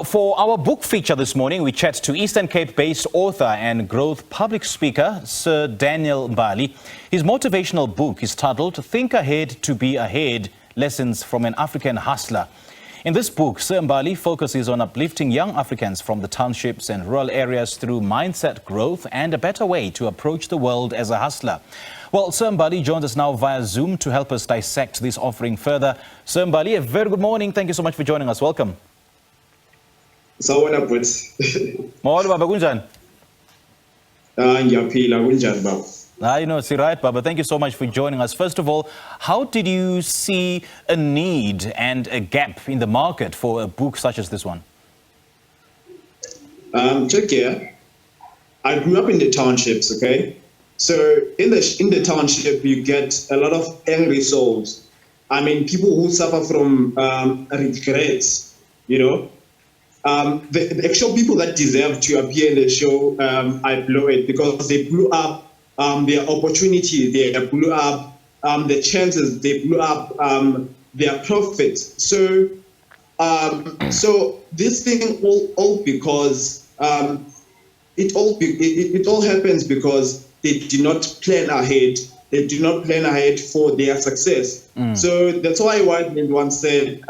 for our book feature this morning, we chat to Eastern Cape-based author and growth public speaker, Sir Daniel Mbali. His motivational book is titled Think Ahead to Be Ahead, Lessons from an African Hustler. In this book, Sir Mbali focuses on uplifting young Africans from the townships and rural areas through mindset growth and a better way to approach the world as a hustler. Well, Sir Mbali joins us now via Zoom to help us dissect this offering further. Sir Mbali, a very good morning. Thank you so much for joining us. Welcome. Sawona bhuti. Molo baba kunjani? Ngiyaphila kunjani baba? You know, it's right, Baba. Thank you so much for joining us. First of all, how did you see a need and a gap in the market for a book such as this one? Check here. I grew up in the townships, okay? So in the township, you get a lot of angry souls. I mean, people who suffer from regrets, you know? The actual people that deserve to appear in the show, I blow it because they blew up their opportunity, they blew up the chances, they blew up their profits. So, so this thing all because it all happens because they did not plan ahead. They do not plan ahead for their success. So that's why Whiteman once said,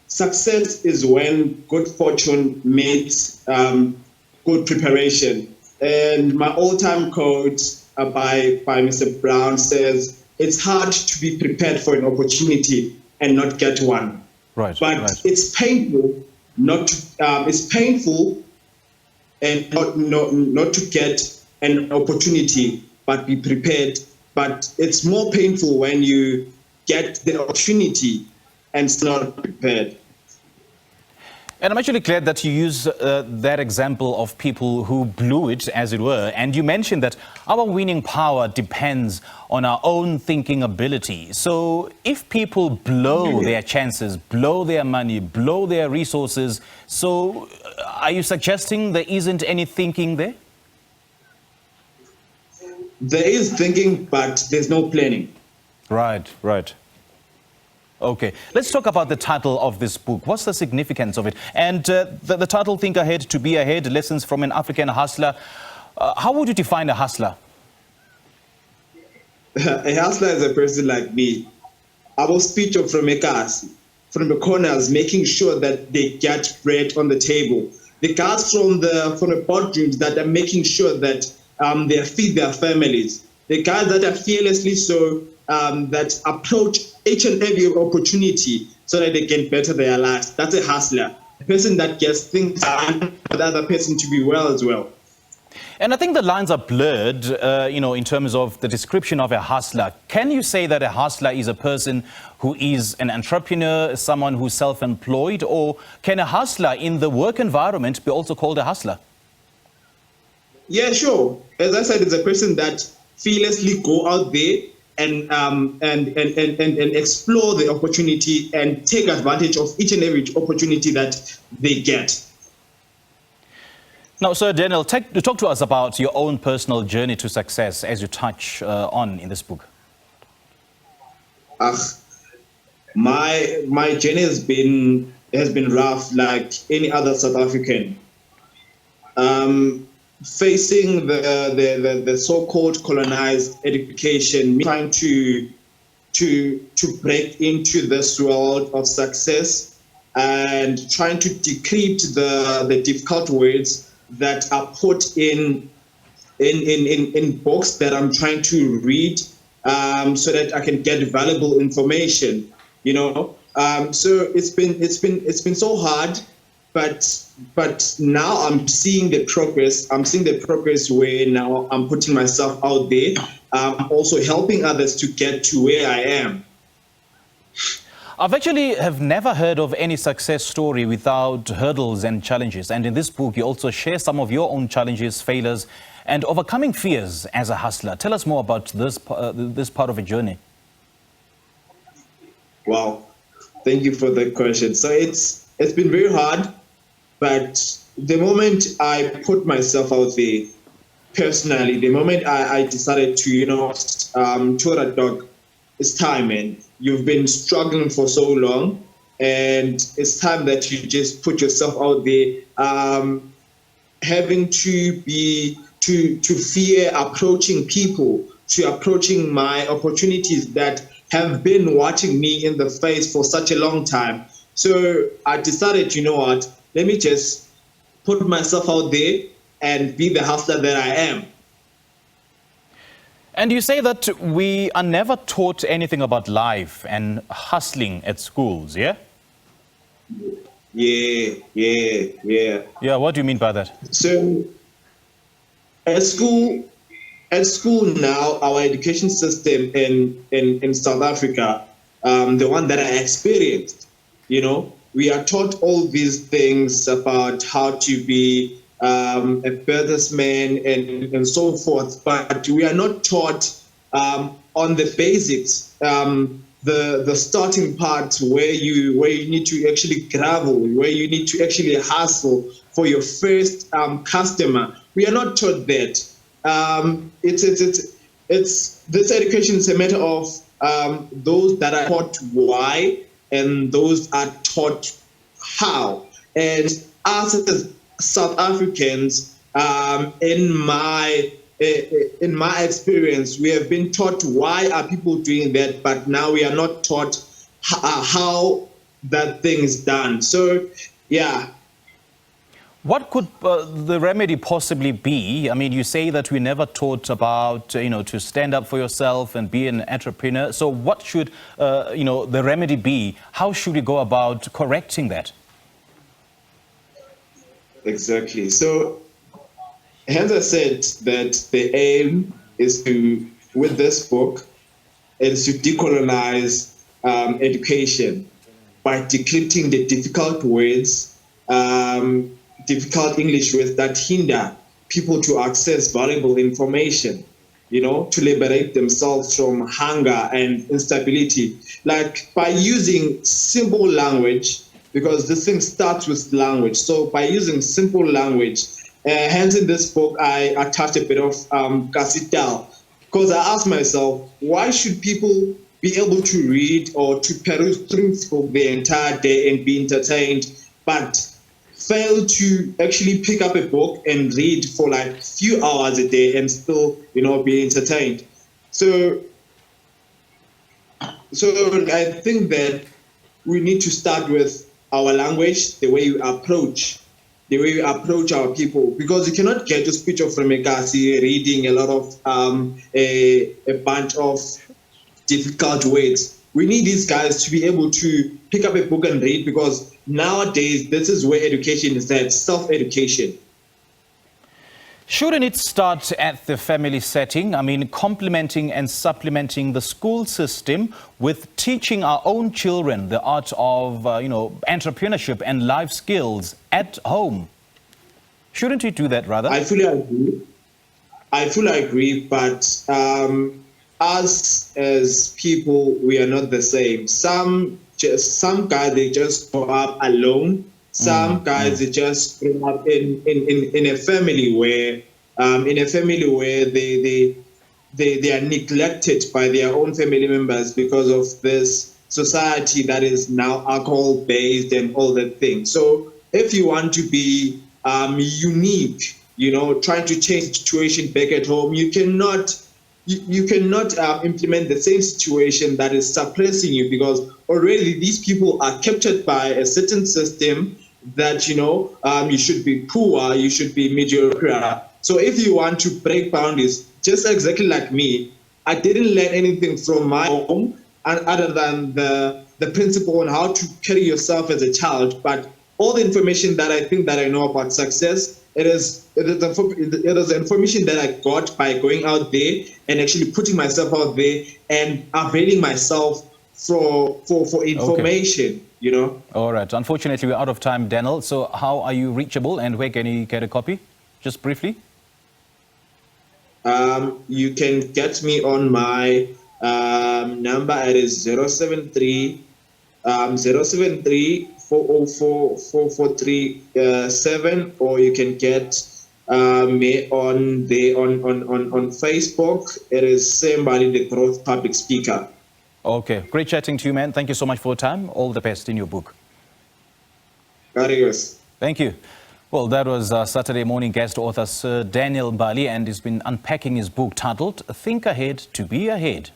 success is when good fortune meets good preparation. And my all-time quote by Mr. Brown says, it's hard to be prepared for an opportunity and not get one. Right. But it's painful it's painful and not to get an opportunity, but be prepared. But it's more painful when you get the opportunity and it's not prepared. And I'm actually glad that you use that example of people who blew it, as it were. And you mentioned that our winning power depends on our own thinking ability. So if people blow their chances, blow their money, blow their resources, so are you suggesting there isn't any thinking there? There is thinking, but there's no planning. Right. Okay, let's talk about the title of this book. What's the significance of it? And the title, Think Ahead to Be Ahead, Lessons from an African Hustler. How would you define a hustler? A hustler is a person like me. I will speak from the corners, making sure that they get bread on the table. The guys from the boardrooms that are making sure that they feed their families. The guys that are fearlessly so that approach each and every opportunity so that they can better their lives. That's a hustler. A person that gets things done for the other person to be well as well. And I think the lines are blurred, in terms of the description of a hustler. Can you say that a hustler is a person who is an entrepreneur, someone who's self-employed, or can a hustler in the work environment be also called a hustler? Yeah, sure. As I said, it's a person that fearlessly go out there and explore the opportunity and take advantage of each and every opportunity that they get. Now, Sir Daniel, talk to us about your own personal journey to success as you touch on in this book. My journey has been rough, like any other South African. Facing the so-called colonized education, trying to break into this world of success and trying to decrypt the difficult words that are put in books that I'm trying to read so that I can get valuable information, you know. So it's been so hard. But now I'm seeing the progress. I'm seeing the progress where now I'm putting myself out there. I'm also helping others to get to where I am. I've actually have never heard of any success story without hurdles and challenges. And in this book, you also share some of your own challenges, failures, and overcoming fears as a hustler. Tell us more about this part of a journey. Wow, thank you for the question. So it's been very hard. But the moment I put myself out there, personally, the moment I decided to, told a dog, it's time, man. You've been struggling for so long, and it's time that you just put yourself out there. Having to fear approaching people, to approaching my opportunities that have been watching me in the face for such a long time. So I decided, you know what, let me just put myself out there and be the hustler that I am. And you say that we are never taught anything about life and hustling at schools, yeah? Yeah. Yeah, what do you mean by that? So at school now, our education system in South Africa, the one that I experienced, you know, we are taught all these things about how to be a businessman and so forth, but we are not taught on the basics, the starting part where you need to actually gravel, where you need to actually hustle for your first customer. We are not taught that. It's this education is a matter of those that are taught why and those are taught how. And us as South Africans, in my experience, we have been taught why are people doing that, but now we are not taught how that thing is done. So, yeah. What could the remedy possibly be? I mean, you say that we never taught about, to stand up for yourself and be an entrepreneur. So what should, the remedy be? How should we go about correcting that? Exactly. So, hence I said that the aim is to, with this book, is to decolonize education by decrypting the difficult words, difficult English words that hinder people to access valuable information, to liberate themselves from hunger and instability. Like by using simple language, because this thing starts with language. So by using simple language, hence in this book, I attached a bit of Kasital, because I asked myself, why should people be able to read or to peruse through this book the entire day and be entertained, but fail to actually pick up a book and read for like a few hours a day and still, be entertained? So I think that we need to start with our language, the way we approach our people, because you cannot get a speech of Remekasi reading a lot of a bunch of difficult words. We need these guys to be able to pick up a book and read, because nowadays this is where education is at, self-education. Shouldn't it start at the family setting? I mean, complementing and supplementing the school system with teaching our own children the art of, entrepreneurship and life skills at home. Shouldn't we do that rather? I fully agree, but us as people, we are not the same. Some guys, they just grow up alone. Some guys, they just grow up in a family where they are neglected by their own family members because of this society that is now alcohol based and all that thing. So if you want to be unique, trying to change the situation back at home, you cannot implement the same situation that is suppressing you, because already these people are captured by a certain system that, you should be poor, you should be mediocre. So if you want to break boundaries, just exactly like me, I didn't learn anything from my home other than the principle on how to carry yourself as a child. But all the information that I think that I know about success, it is the information that I got by going out there and actually putting myself out there and availing myself for information, All right. Unfortunately, we're out of time, Daniel. So how are you reachable and where can you get a copy? Just briefly. You can get me on my number. It is 073 404 4437, or you can get me on Facebook. It is Sir Mbali, the Growth Public Speaker. Okay, great chatting to you, man. Thank you so much for your time. All the best in your book. Adios. Thank you. Well, that was Saturday morning guest author Sir Daniel Mbali, and he's been unpacking his book titled Think Ahead to Be Ahead.